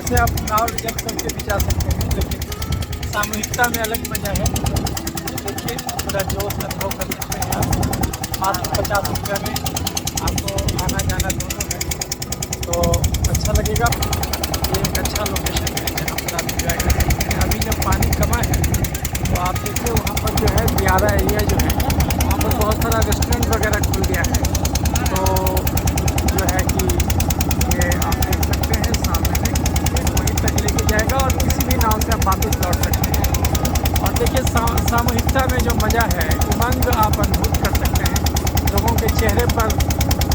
से आप नाव रिजर्व करके भी जा सकते हैं, लेकिन सामूहिकता में अलग मजा है। देखिए पूरा जोश अनुभव कर सकते हैं आप। मात्र 50 रुपये में आपको आना जाना दोनों है, तो अच्छा लगेगा। ये एक अच्छा लोकेशन है जहाँ पर आप इंजॉय कर सकते हैं। अभी जब पानी कमा है तो आप देखिए वहाँ पर जो है दियारा एरिया जो है वहाँ पर बहुत सारा रेस्टोरेंट वगैरह खुल गया है। तो जो है कि ये आप देख सकते हैं सामने में, वहीं तक लेके जाएगा और किसी भी नाव से आप वापस लौट सकते हैं। और देखिए सामूहिकता में जो मज़ा है, उमंग आप अनुभूत कर सकते हैं। लोगों के चेहरे पर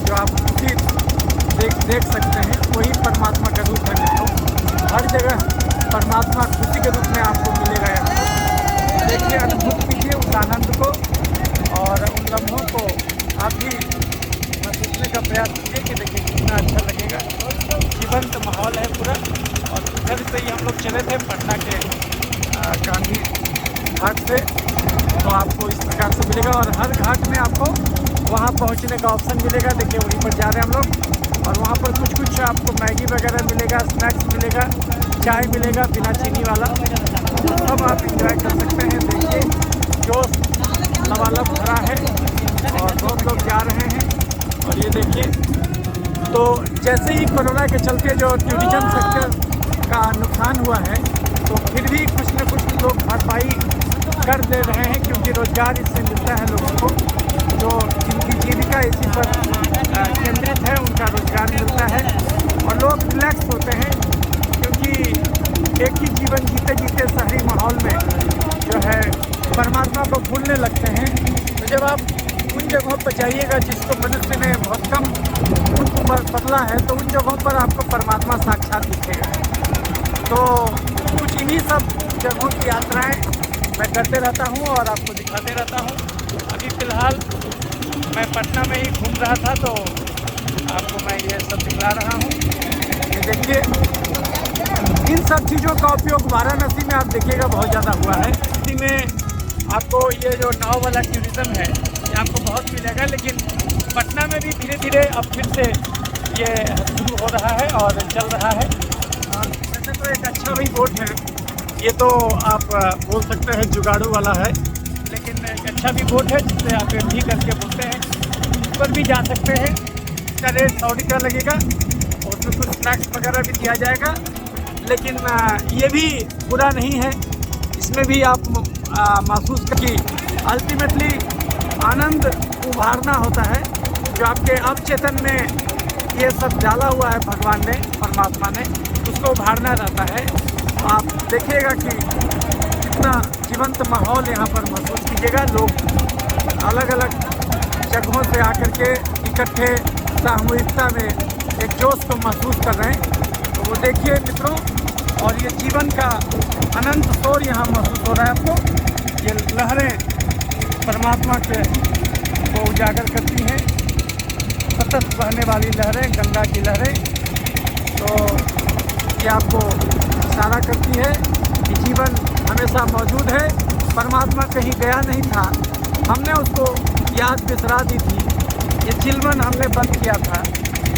जो आप खुशी देख सकते हैं, वही परमात्मा का रूप है मित्रों। हर जगह परमात्मा खुशी के रूप में आपको मिलेगा यहाँ पर। देखिए, अनुभूत कीजिए उस आनंद को और उन लम्हों को आप भी महसूसने का प्रयास कीजिए कि देखिए कितना अच्छा लगेगा। जीवंत माहौल है पूरा। और इधर से ही हम लोग चले थे पटना के गांधी घाट से, तो आपको इस प्रकार से मिलेगा। और हर घाट में आपको वहाँ पहुँचने का ऑप्शन मिलेगा। देखिए वहीं पर जा रहे हैं हम लोग, और वहाँ पर कुछ आपको मैगी वगैरह मिलेगा, स्नैक्स मिलेगा, चाय मिलेगा बिना चीनी वाला, सब आप इंजॉय कर सकते हैं। देखिए जोश लबालब भरा है और बहुत लोग जा रहे हैं। और ये देखिए, तो जैसे ही कोरोना के चलते जो टूरिज्म सेक्टर का नुकसान हुआ है, तो फिर भी कुछ न कुछ लोग भरपाई कर दे रहे हैं, क्योंकि रोज़गार इससे मिलता है लोगों को। जो जिनकी जीविका इसी पर केंद्रित है उनका रोज़गार मिलता है और लोग रिलैक्स होते हैं, क्योंकि एक ही जीवन जीते जीते शहरी माहौल में जो है परमात्मा को भूलने लगते हैं। तो जब आप उन जगहों पर जाइएगा जिसको मनुष्य ने बहुत कम उनको बदला है, तो उन जगहों पर आपको परमात्मा साक्षात दिखेगा। तो कुछ इन्हीं सब जगहों की यात्राएं मैं करते रहता हूं और आपको दिखाते रहता हूं। अभी फ़िलहाल मैं पटना में ही घूम रहा था, तो आपको मैं ये सब दिखा रहा हूं। ये देखिए, इन सब चीज़ों का उपयोग वाराणसी में आप देखिएगा बहुत ज़्यादा हुआ है। इसी में आपको ये जो नाव वाला टूरिज़्म है ये आपको बहुत मिलेगा, लेकिन पटना में भी धीरे धीरे अब फिर से ये शुरू हो रहा है और चल रहा है। वैसे तो एक अच्छा भी बोट है, ये तो आप बोल सकते हैं जुगाड़ू वाला है, लेकिन एक अच्छा भी बोट है जिससे आप भी करके बोलते हैं। इस पर भी जा सकते हैं। इसका रेट 100 रुपया लगेगा और उसमें कुछ स्नैक्स वगैरह भी दिया जाएगा। लेकिन ये भी बुरा नहीं है, इसमें भी आप महसूस कि अल्टीमेटली आनंद उभारना होता है, जो आपके अवचेतन में ये सब डाला हुआ है भगवान ने, परमात्मा ने, उसको उभारना रहता है। तो आप देखिएगा कि कितना जीवंत माहौल यहाँ पर महसूस कीजिएगा। लोग अलग अलग जगहों से आकर के इकट्ठे सामूहिकता में एक जोश को महसूस कर रहे हैं। तो वो देखिए मित्रों, और ये जीवन का अनंत शोर यहाँ महसूस हो रहा है आपको। ये लहरें परमात्मा के को उजागर करती हैं, सतत बहने वाली लहरें, गंगा की लहरें। तो ये आपको इशारा करती है कि जीवन हमेशा मौजूद है। परमात्मा कहीं गया नहीं था, हमने उसको याद बिसरा दी थी। ये चिलवन हमने बंद किया था,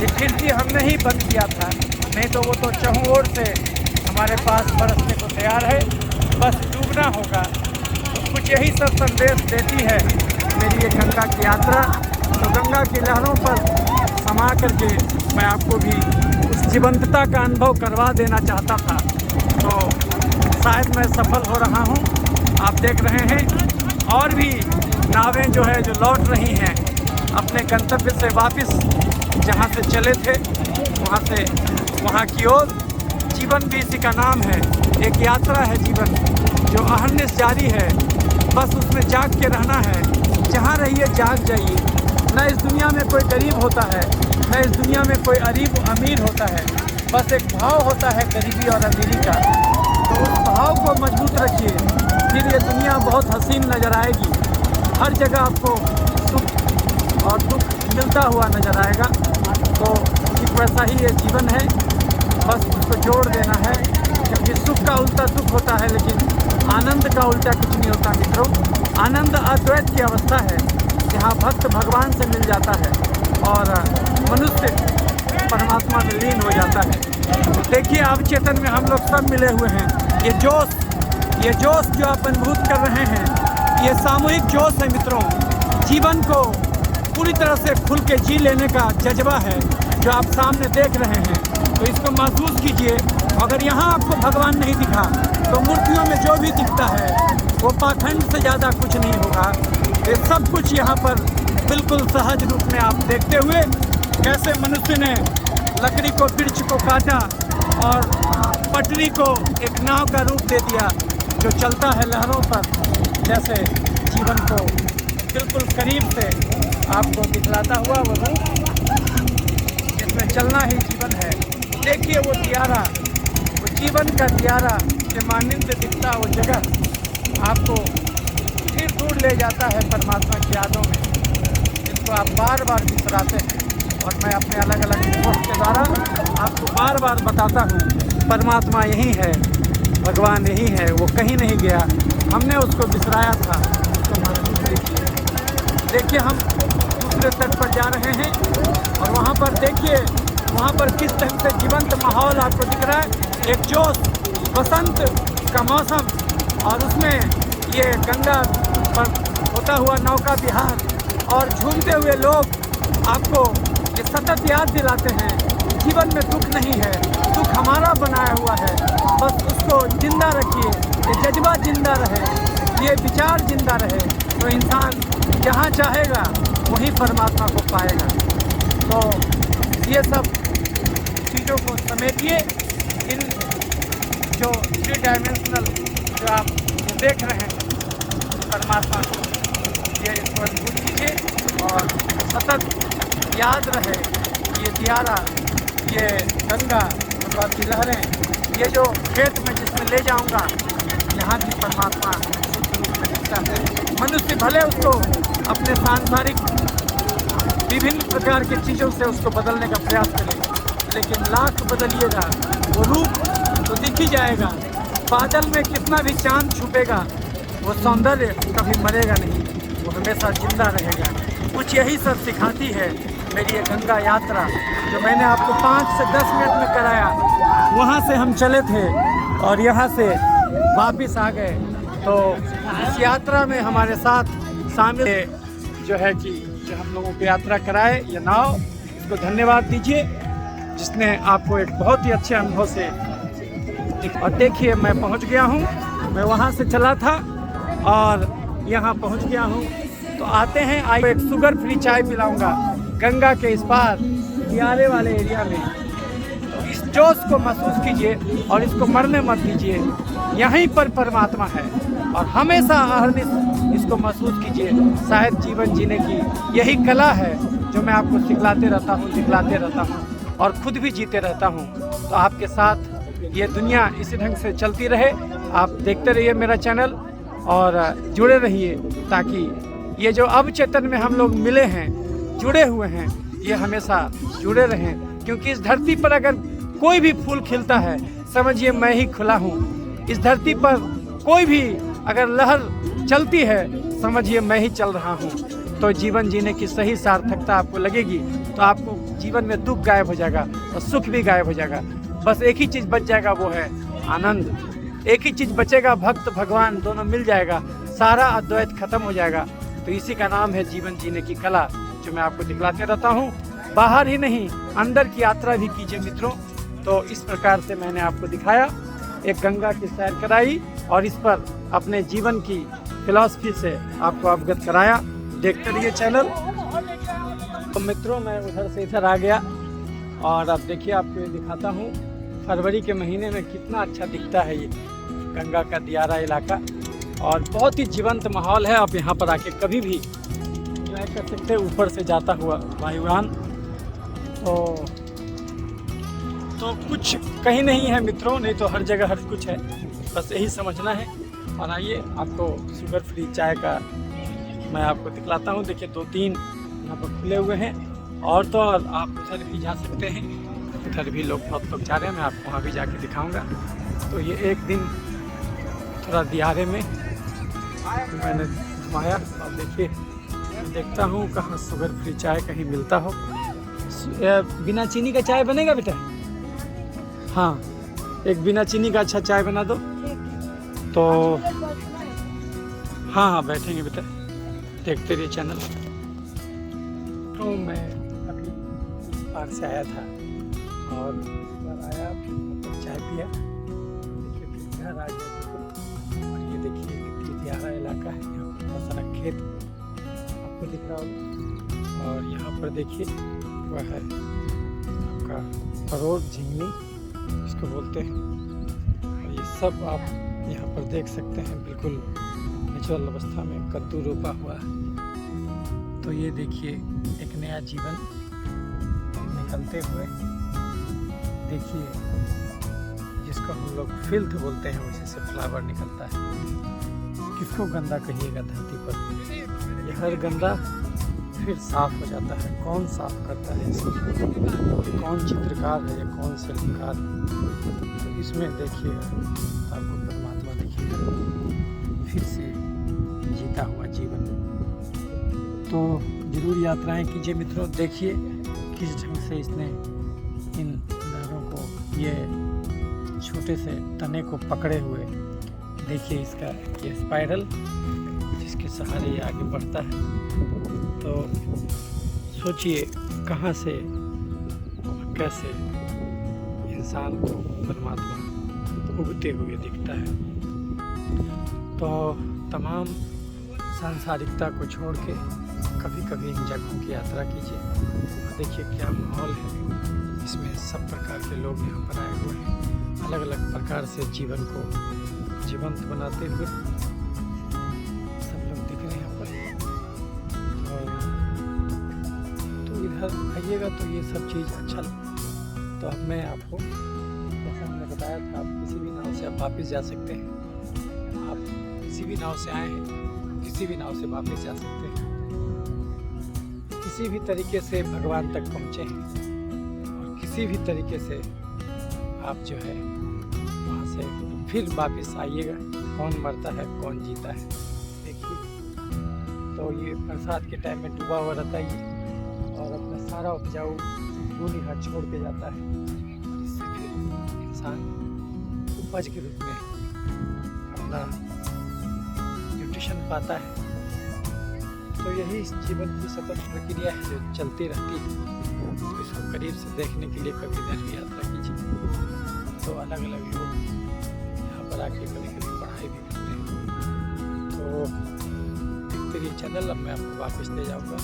ये खिड़की हमने ही बंद किया था, नहीं तो वो तो चहुँ ओर से हमारे पास बरसने को तैयार है, बस डूबना होगा। तो कुछ यही सब संदेश देती है मेरी ये गंगा की यात्रा। तो गंगा की लहरों पर समा करके मैं आपको भी उस जीवंतता का अनुभव करवा देना चाहता था। तो शायद मैं सफल हो रहा हूँ। आप देख रहे हैं और भी नावें जो है जो लौट रही हैं अपने गंतव्य से वापस, जहाँ से चले थे वहाँ से वहाँ की ओर। जीवन भी इसी का नाम है, एक यात्रा है जीवन जो अहर्निश जारी है। बस उसमें जाग के रहना है, जहाँ रहिए जाग जाइए। न इस दुनिया में कोई गरीब होता है, न इस दुनिया में कोई अमीर होता है, बस एक भाव होता है गरीबी और अमीरी का। तो उस भाव को मजबूत रखिए, फिर ये दुनिया बहुत हसीन नज़र आएगी। हर जगह आपको सुख और दुख मिलता हुआ नज़र आएगा। तो ठीक वैसा ही ये जीवन है, बस उसको जोड़ देना है, क्योंकि सुख का उल्टा दुख होता है, लेकिन आनंद का उल्टा कुछ नहीं होता मित्रों। आनंद अद्वैत की अवस्था है, जहाँ भक्त भगवान से मिल जाता है और मनुष्य परमात्मा में लीन हो जाता है। देखिए अब चेतन में हम लोग सब मिले हुए हैं। ये जोश जो आप अनुभूत कर रहे हैं, ये सामूहिक जोश है मित्रों। जीवन को पूरी तरह से खुल के जी लेने का जज्बा है जो आप सामने देख रहे हैं। तो इसको महसूस कीजिए। अगर यहाँ आपको भगवान नहीं दिखा तो मूर्तियों में जो भी दिखता है वो पाखंड से ज़्यादा कुछ नहीं होगा। ये सब कुछ यहाँ पर बिल्कुल सहज रूप में आप देखते हुए कैसे मनुष्य ने लकड़ी को, वृक्ष को काटा और पटरी को एक नाव का रूप दे दिया जो चलता है लहरों पर। जैसे जीवन को बिल्कुल करीब से आपको दिखलाता हुआ वो रूप, इसमें चलना ही जीवन है। देखिए वो दियारा, वो जीवन का दियारा के मानिंद दिखता वो जगह आपको फिर दूर ले जाता है परमात्मा की यादों में, जिसको आप बार बार बिसराते हैं। और मैं अपने अलग अलग पोस्ट के द्वारा आपको बार बार बताता हूँ, परमात्मा यही है, भगवान यही है, वो कहीं नहीं गया। हमने उसको बिसराया था, उसको महसूस कीजिए। देखिए हम दूसरे तट पर जा रहे हैं और वहाँ पर देखिए, वहाँ पर किस ढंग से जीवंत माहौल आपको दिख रहा है। एक जोश, बसंत का मौसम और उसमें ये गंगा पर होता हुआ नौका विहार और झूमते हुए लोग आपको ये सतत याद दिलाते हैं जीवन में दुख नहीं है, दुख हमारा बनाया हुआ है। बस उसको जिंदा रखिए, ये जज्बा जिंदा रहे, ये विचार जिंदा रहे तो इंसान जहाँ चाहेगा वहीं परमात्मा को पाएगा। तो ये सब चीज़ों को समेटिए। इन जो 3 डायमेंशनल जो आप देख रहे हैं परमात्मा को, ये इसको अनुभूत कीजिए और सतत याद रहे ये दियारा, ये गंगा की लहरें, ये जो खेत में जिसमें ले जाऊंगा, यहाँ भी परमात्मा शुद्ध रूप में दिखता है। मनुष्य भले उसको अपने सांसारिक विभिन्न प्रकार की चीज़ों से उसको बदलने का प्रयास करे, लेकिन लाख बदलिएगा वो रूप तो दिख ही जाएगा। बादल में कितना भी चांद छुपेगा, वो सौंदर्य कभी मरेगा नहीं, वो हमेशा जिंदा रहेगा। कुछ यही सब सिखाती है मेरी ये गंगा यात्रा जो मैंने आपको 5 से 10 मिनट में कराया। वहाँ से हम चले थे और यहाँ से वापस आ गए। तो इस यात्रा में हमारे साथ शामिल जो है कि जो हम लोगों को यात्रा कराए ये नाव, इसको धन्यवाद दीजिए जिसने आपको एक बहुत ही अच्छे अनुभव से। और देखिए मैं पहुँच गया हूँ, मैं वहाँ से चला था और यहाँ पहुँच गया हूँ। तो आते हैं, आइए एक शुगर फ्री चाय पिलाऊंगा गंगा के इस पार दियारे वाले एरिया में। तो इस जोश को महसूस कीजिए और इसको मरने मत दीजिए। यहीं पर परमात्मा है और हमेशा अहरनिश इसको महसूस कीजिए। शायद जीवन जीने की यही कला है जो मैं आपको सिखलाते रहता हूँ और खुद भी जीते रहता हूँ। तो आपके साथ ये दुनिया इसी ढंग से चलती रहे। आप देखते रहिए मेरा चैनल और जुड़े रहिए ताकि ये जो अब चेतन में हम लोग मिले हैं, जुड़े हुए हैं, ये हमेशा जुड़े रहें। क्योंकि इस धरती पर अगर कोई भी फूल खिलता है समझिए मैं ही खुला हूँ। इस धरती पर कोई भी अगर लहर चलती है समझिए मैं ही चल रहा हूँ। तो जीवन जीने की सही सार्थकता आपको लगेगी तो आपको जीवन में दुख गायब हो जाएगा और सुख भी गायब हो जाएगा। बस एक ही चीज़ बच जाएगा, वो है आनंद। एक ही चीज़ बचेगा, भक्त भगवान दोनों मिल जाएगा, सारा अद्वैत खत्म हो जाएगा। तो इसी का नाम है जीवन जीने की कला जो मैं आपको दिखलाते रहता हूँ। बाहर ही नहीं अंदर की यात्रा भी कीजिए मित्रों। तो इस प्रकार से मैंने आपको दिखाया, एक गंगा की सैर कराई और इस पर अपने जीवन की फिलॉसफी से आपको अवगत कराया। देखते रहिए चैनल। तो मित्रों मैं उधर से इधर आ गया और अब देखिए आपको ये दिखाता हूँ फरवरी के महीने में कितना अच्छा दिखता है ये गंगा का दियारा इलाका और बहुत ही जीवंत माहौल है। आप यहाँ पर आके कभी भी एंजॉय कर सकते हैं। ऊपर से जाता हुआ वायुयान तो कुछ कहीं नहीं है मित्रों, नहीं तो हर जगह हर कुछ है, बस यही समझना है। और आइए आपको शुगर फ्री चाय का मैं आपको दिखलाता हूँ। देखिए 2-3 यहाँ पर खुले हुए हैं और तो और आप उधर भी जा सकते हैं। उधर भी लोग बहुत लोग जा रहे हैं, मैं आपको वहाँ भी जाके दिखाऊंगा। तो ये एक दिन थोड़ा दियारे में मैंने घुमाया और देखिए देखता हूँ कहाँ शुगर फ्री चाय कहीं मिलता हो। बिना चीनी का चाय बनेगा बेटा? हाँ, एक बिना चीनी का अच्छा चाय बना दो। तो हाँ हाँ बैठेंगे बेटा, देखते रहिए चैनल। तो मैं अभी पार्क से आया था और आया फिर चाय पिया, देखिए फिर घर आ गया। और ये देखिए कितनी प्यारा इलाका है, यहाँ पर बहुत सारा खेत आपको दिख रहा होगा। और यहाँ पर देखिए वह है आपका परोर झिंगनी इसको बोलते हैं। और ये सब आप यहाँ पर देख सकते हैं, बिल्कुल नेचुरल अवस्था में कद्दू रोपा हुआ है। तो ये देखिए एक नया जीवन निकलते हुए, देखिए जिसको हम लोग फिल्थ बोलते हैं वैसे से फ्लावर निकलता है। किसको गंदा कहिएगा धरती पर, ये हर गंदा फिर साफ हो जाता है। कौन साफ करता है इसको, कौन चित्रकार है या कौन शिल्पकार। तो इसमें देखिएगा तो आपको परमात्मा दिखेगा, फिर से जीता हुआ जीवन। तो जरूर यात्राएं कीजिए मित्रों, देखिए किस ढंग से इसने इन लहरों को, ये छोटे से तने को पकड़े हुए, देखिए इसका ये स्पाइरल जिसके सहारे ये आगे बढ़ता है। तो सोचिए कहाँ से कैसे इंसान को परमात्मा उगते हुए दिखता है। तो तमाम सांसारिकता को छोड़ के कभी कभी इन जगहों की यात्रा कीजिए और देखिए क्या माहौल है। इसमें सब प्रकार के लोग यहाँ पर आए हुए हैं, अलग अलग प्रकार से जीवन को जीवंत बनाते हुए सब लोग दिख रहे हैं यहाँ पर। तो इधर आइएगा तो ये सब चीज़ अच्छा लगता। तो अब मैं आपको, जैसा मैंने बताया था, आप किसी भी नाव से आप वापस जा सकते हैं। आप किसी भी नाव से आए हैं, किसी भी नाव से वापस जा सकते हैं। किसी भी तरीके से भगवान तक पहुँचे हैं और किसी भी तरीके से आप जो है वहाँ से फिर वापस आइएगा। कौन मरता है कौन जीता है देखिए। तो ये बरसात के टाइम में डूबा हुआ रहता है और अपना सारा उपजाऊ भूमि हाथ छोड़ के जाता है, जिससे फिर इंसान उपज के रूप में अपना न्यूट्रिशन पाता है। तो यही इस जीवन की सतत प्रक्रिया है जो चलती रहती है। तो इसको करीब से देखने के लिए कभी इधर भी यात्रा कीजिए। तो अलग अलग लोग यहाँ पर आके कभी कभी पढ़ाई भी करते हैं। तो देखते रहिए चैनल। अब मैं आपको वापस ले जाऊँगा।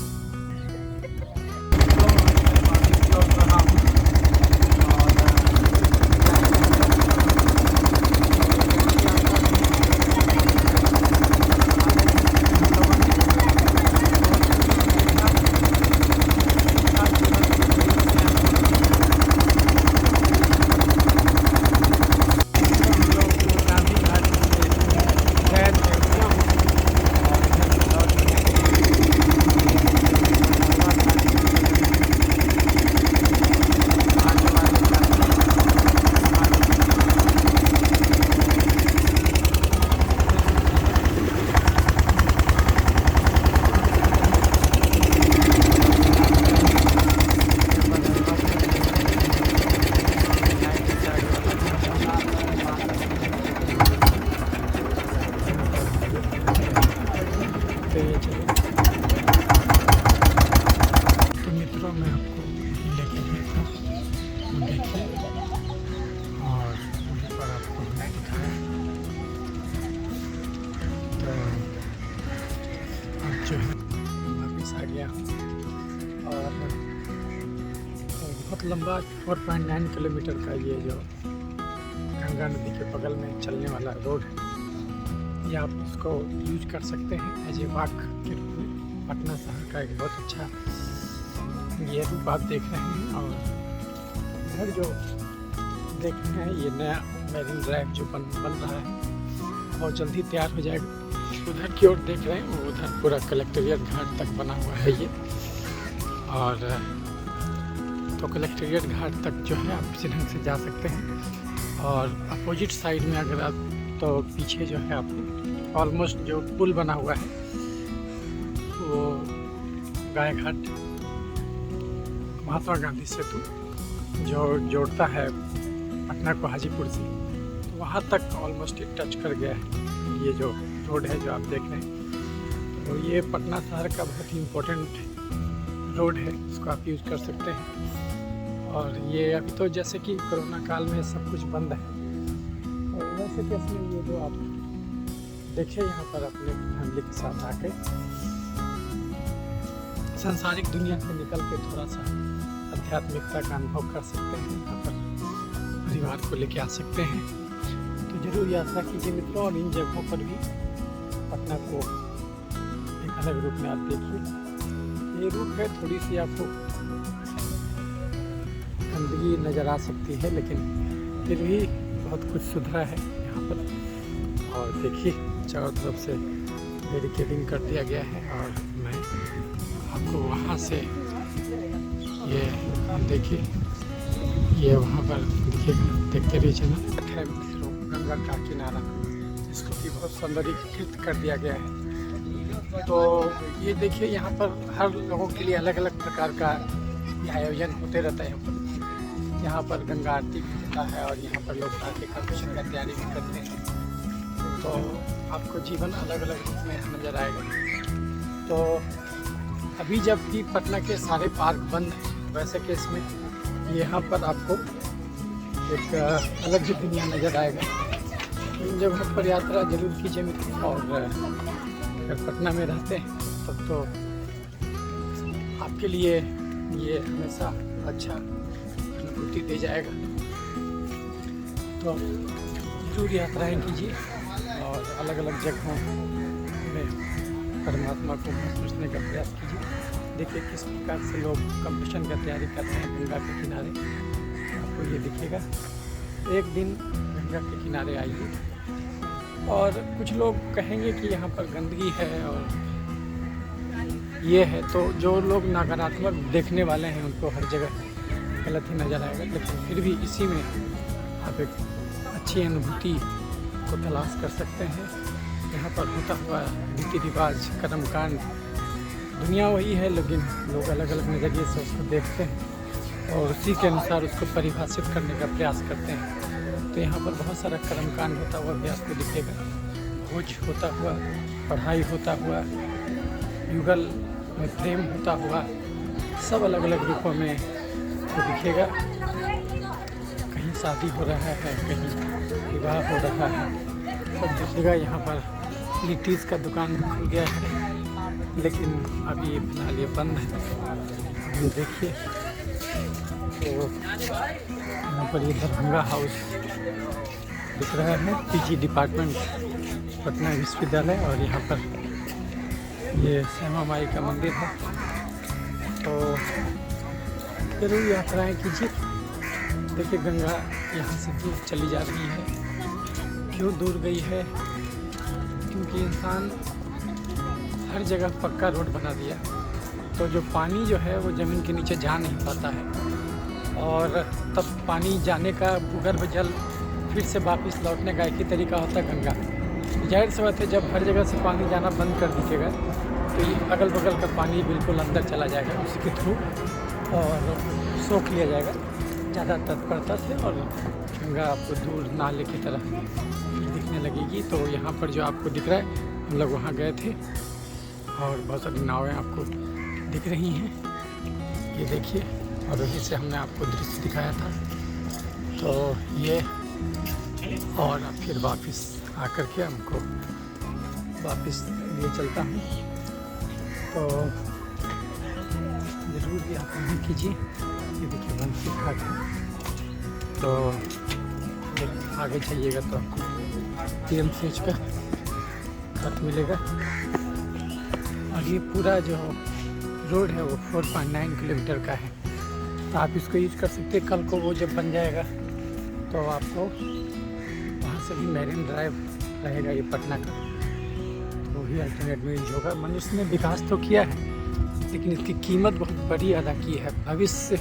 तो मित्रों मैं आपको लेके गया था, देखिए, और वहीं पर आपको हमने दिखाया। तो अब जो है वापस आ गया और बहुत लंबा 4.9 किलोमीटर का ये जो गंगा नदी के बगल में चलने वाला रोड है, ये आप इसको यूज कर सकते हैं एज ए वॉक के रूप में। पटना शहर का एक बहुत अच्छा ये रूप आप देख रहे हैं। और इधर जो देख रहे हैं ये नया मेरीन ड्राइव जो बन रहा है और जल्दी तैयार हो जाएगा। उधर की ओर देख रहे हैं, उधर पूरा कलेक्ट्रेट घाट तक बना हुआ है ये। और तो कलेक्ट्रेट घाट तक जो है आप इसी ढंग से जा सकते हैं। और अपोजिट साइड में अगर आप, तो पीछे जो है आपको ऑलमोस्ट जो पुल बना हुआ है वो गाय घाट महात्मा गांधी सेतु जो जोड़ता है पटना को हाजीपुर से, तो वहाँ तक ऑलमोस्ट टच कर गया है ये जो रोड है जो आप देख रहे हैं। तो ये पटना शहर का बहुत ही इम्पोर्टेंट रोड है, इसको आप यूज़ कर सकते हैं। और ये अभी तो जैसे कि कोरोना काल में सब कुछ बंद है, और वैसे कैसे ये जो आप देखिए यहाँ पर अपने फैमिली के साथ आके सांसारिक दुनिया से निकल के थोड़ा सा आध्यात्मिकता का अनुभव कर सकते हैं, यहाँ पर परिवार को लेके आ सकते हैं। तो जरूर यात्रा कीजिए मित्रों, और इन जगहों पर भी पटना को एक अलग रूप में आप देखिए। ये रूप है, थोड़ी सी आपको गंदगी नज़र आ सकती है, लेकिन फिर भी बहुत कुछ सुधरा है यहाँ पर। और देखिए चारों तरफ से बैरिकेडिंग कर दिया गया है, और मैं आपको वहाँ से ये देखिए, ये वहाँ पर देखिएगा, देखते रहिए चैनल। गंगा का किनारा जिसको कि बहुत सौंदर्यीकृत कर दिया गया है। तो ये देखिए यहाँ पर हर लोगों के लिए अलग अलग प्रकार का ये आयोजन होते रहता है। यहाँ पर गंगा आरती भी होता है, और यहाँ पर लोग आके कंपटीशन का तैयारी भी करते हैं। तो आपको जीवन अलग अलग रूप में नज़र आएगा। तो अभी जबकि पटना के सारे पार्क बंद हैं, वैसे केस में यहाँ पर आपको एक अलग ही दुनिया नज़र आएगा। इन जगहों पर यात्रा जरूर कीजिए मित्रों, और अगर पटना में रहते हैं तब तो आपके लिए ये हमेशा अच्छा अनुभूति दे जाएगा। तो जरूर यात्राएं कीजिए, और अलग अलग जगहों में परमात्मा को सोचने का प्रयास कीजिए। देखिए किस प्रकार से लोग कंपटीशन का तैयारी करते हैं गंगा के किनारे, आपको ये दिखेगा। एक दिन गंगा के किनारे आइए, और कुछ लोग कहेंगे कि यहाँ पर गंदगी है और ये है, तो जो लोग नकारात्मक देखने वाले हैं उनको हर जगह गलत ही नज़र आएगा। लेकिन फिर भी इसी में आप एक अच्छी अनुभूति को तलाश कर सकते हैं। यहाँ पर होता हुआ रीति रिवाज, कर्मकांड, दुनिया वही है, लेकिन लोग अलग अलग नज़रिए से उसको देखते हैं और उसी के अनुसार उसको परिभाषित करने का प्रयास करते हैं। तो यहाँ पर बहुत सारा कर्मकांड होता हुआ भी आपको दिखेगा, भोज होता हुआ, पढ़ाई होता हुआ, युगल में प्रेम होता हुआ, सब अलग अलग रूपों में तो दिखेगा। कहीं शादी हो रहा है, कहीं विवाह हो रहा है, सब दिखेगा। यहाँ पर लिट्टीज़ का दुकान खुल गया है, लेकिन अभी फिलहाल ये बंद है। ये देखिए, तो यहाँ पर ये दरभंगा हाउस दिख रहा है, पीजी डिपार्टमेंट पटना विश्वविद्यालय, और यहाँ पर ये श्यामा माई का मंदिर है। तो जरूर यात्राएं कीजिए। देखिए गंगा यहाँ से दूर चली जा रही है। क्यों दूर गई है? क्योंकि इंसान हर जगह पक्का रोड बना दिया, तो जो पानी जो है वो ज़मीन के नीचे जा नहीं पाता है, और तब पानी जाने का भूगर्भ जल फिर से वापस लौटने का एक ही तरीका होता है गंगा। जाहिर सी बात है, जब हर जगह से पानी जाना बंद कर दीजिएगा तो ये अगल बगल का पानी बिल्कुल अंदर चला जाएगा उसी के थ्रू, और सोख लिया जाएगा ज़्यादा तत्परता से, और गंगा आपको दूर नाले की तरह दिखने लगेगी। तो यहाँ पर जो आपको दिख रहा है, हम लोग वहाँ गए थे, और बहुत सारी नावें आपको दिख रही हैं, ये देखिए, और वहीं से हमने आपको दृश्य दिखाया था। तो ये, और अब फिर वापस आकर के हमको वापस लिए चलता हूँ। तो ज़रूर भी आप नहीं कीजिए। ये देखिए बंसी घाट है, तो आगे जाइएगा तो आपको PMCH का घाट मिलेगा। और ये पूरा जो रोड है वो 4.9 किलोमीटर का है, तो आप इसको यूज कर सकते हैं। कल को वो जब बन जाएगा तो आपको वहाँ से भी मैरिन ड्राइव रहेगा ये पटना का, तो भी अल्टरनेट में यूज होगा। मनुष्य ने विकास तो किया है, लेकिन इसकी कीमत बहुत बड़ी अदा की है। भविष्य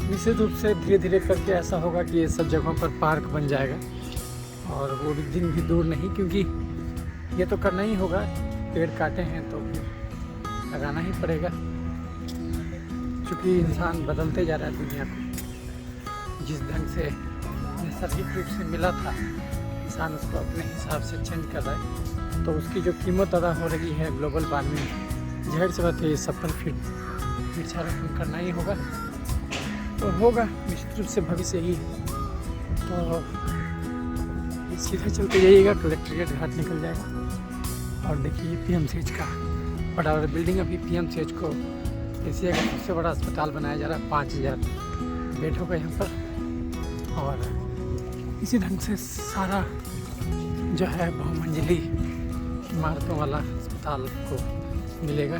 निश्चित रूप से धीरे धीरे करके ऐसा होगा कि ये सब जगहों पर पार्क बन जाएगा, और वो भी दिन भी दूर नहीं, क्योंकि ये तो करना ही होगा। पेड़ काटे हैं तो लगाना ही पड़ेगा, क्योंकि इंसान बदलते जा रहा है दुनिया को। जिस ढंग से नैसर्गिक रूप से मिला था, किसान उसको अपने हिसाब से चेंज कर रहा है, तो उसकी जो कीमत अदा हो रही है ग्लोबल वार्मिंग, ज़ाहिर सी बात है 70 फीट वृक्षारोपण करना ही होगा, तो होगा निश्चित रूप से भविष्य ही। तो सीधा चलते जाइएगा, कलेक्ट्रेट घाट निकल जाएगा और देखिए PMCH का बड़ा बड़ा बिल्डिंग। अभी PMCH को एशिया का सबसे बड़ा अस्पताल बनाया जा रहा है, 5000 बेड होगा यहाँ पर। और इसी ढंग से सारा जो है बहुमंजिली इमारतों वाला अस्पताल को मिलेगा।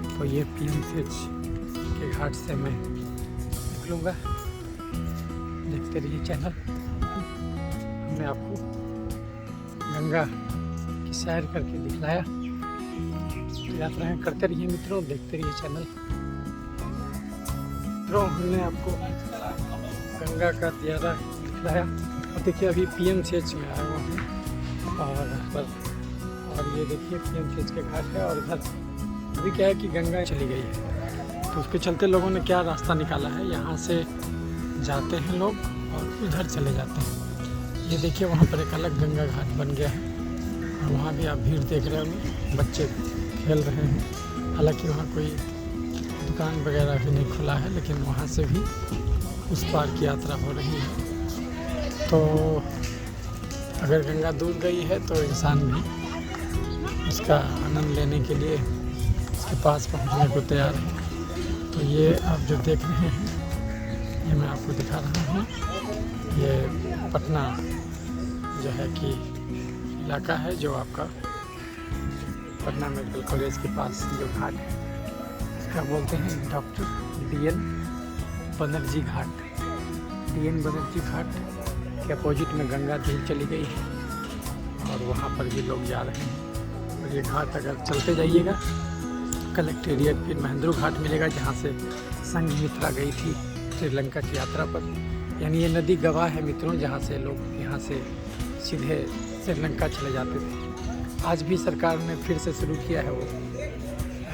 तो ये PMCH के घाट से मैं निकलूँगा, देखते रहिए चैनल। हमने आपको गंगा की सैर करके दिखलाया, तो यात्राएँ करते रहिए मित्रों, देखते रहिए चैनल। मित्रों हमने आपको गंगा का तियारा दिखलाया और देखिए अभी PMCH में आया हुआ हूँ और ये देखिए PMCH के घाट है। और इधर अभी क्या है कि गंगा चली गई है, तो उसके चलते लोगों ने क्या रास्ता निकाला है, यहाँ से जाते हैं लोग और उधर चले जाते हैं। ये देखिए वहाँ पर एक अलग गंगा घाट बन गया है और वहाँ भी आप भीड़ देख रहे होंगे, बच्चे खेल रहे हैं। हालांकि वहाँ कोई दुकान वगैरह भी नहीं खुला है, लेकिन वहाँ से भी उस पार की यात्रा हो रही है। तो अगर गंगा दूर गई है तो इंसान भी उसका आनंद लेने के लिए उसके पास पहुँचने को तैयार है। तो ये आप जो देख रहे हैं, ये मैं आपको दिखा रहा हूँ, ये पटना जो है कि इलाका है, जो आपका पटना मेडिकल कॉलेज के पास जो घाट है इसका बोलते हैं डॉक्टर DN बनर्जी घाट। DN बनर्जी घाट के अपोजिट में गंगा झील चली गई है और वहाँ पर भी लोग जा रहे हैं। और ये घाट अगर चलते जाइएगा, कलेक्ट्रेट फिर महेंद्रू घाट मिलेगा, जहाँ से संघमित्रा गई थी श्रीलंका की यात्रा पर। यानी ये नदी गवाह है मित्रों, जहाँ से लोग यहाँ से सीधे श्रीलंका चले जाते थे। आज भी सरकार ने फिर से शुरू किया है वो।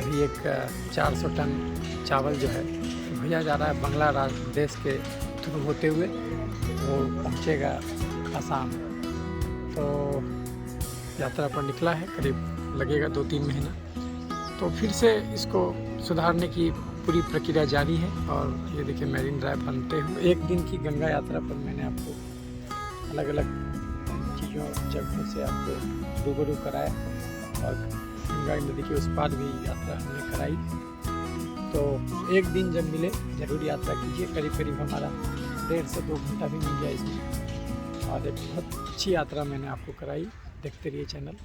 अभी एक 400 टन चावल जो है भेजा जा रहा है बांग्लादेश देश के थ्रू होते हुए, वो पहुँचेगा आसाम। तो यात्रा पर निकला है, करीब लगेगा 2-3 महीना। तो फिर से इसको सुधारने की पूरी प्रक्रिया जारी है। और ये देखिए मैरीन ड्राइव बनते हुए एक दिन की गंगा यात्रा पर मैंने आपको अलग अलग चीज़ों जगहों से आपको रूबरू कराया और गंगा नदी के उस पार भी यात्रा हमने कराई। तो एक दिन जब मिले ज़रूर यात्रा कीजिए, करीब करीब हमारा 1.5 से 2 घंटा भी मिल गया इसमें। और एक बहुत अच्छी यात्रा मैंने आपको कराई, देखते रहिए चैनल।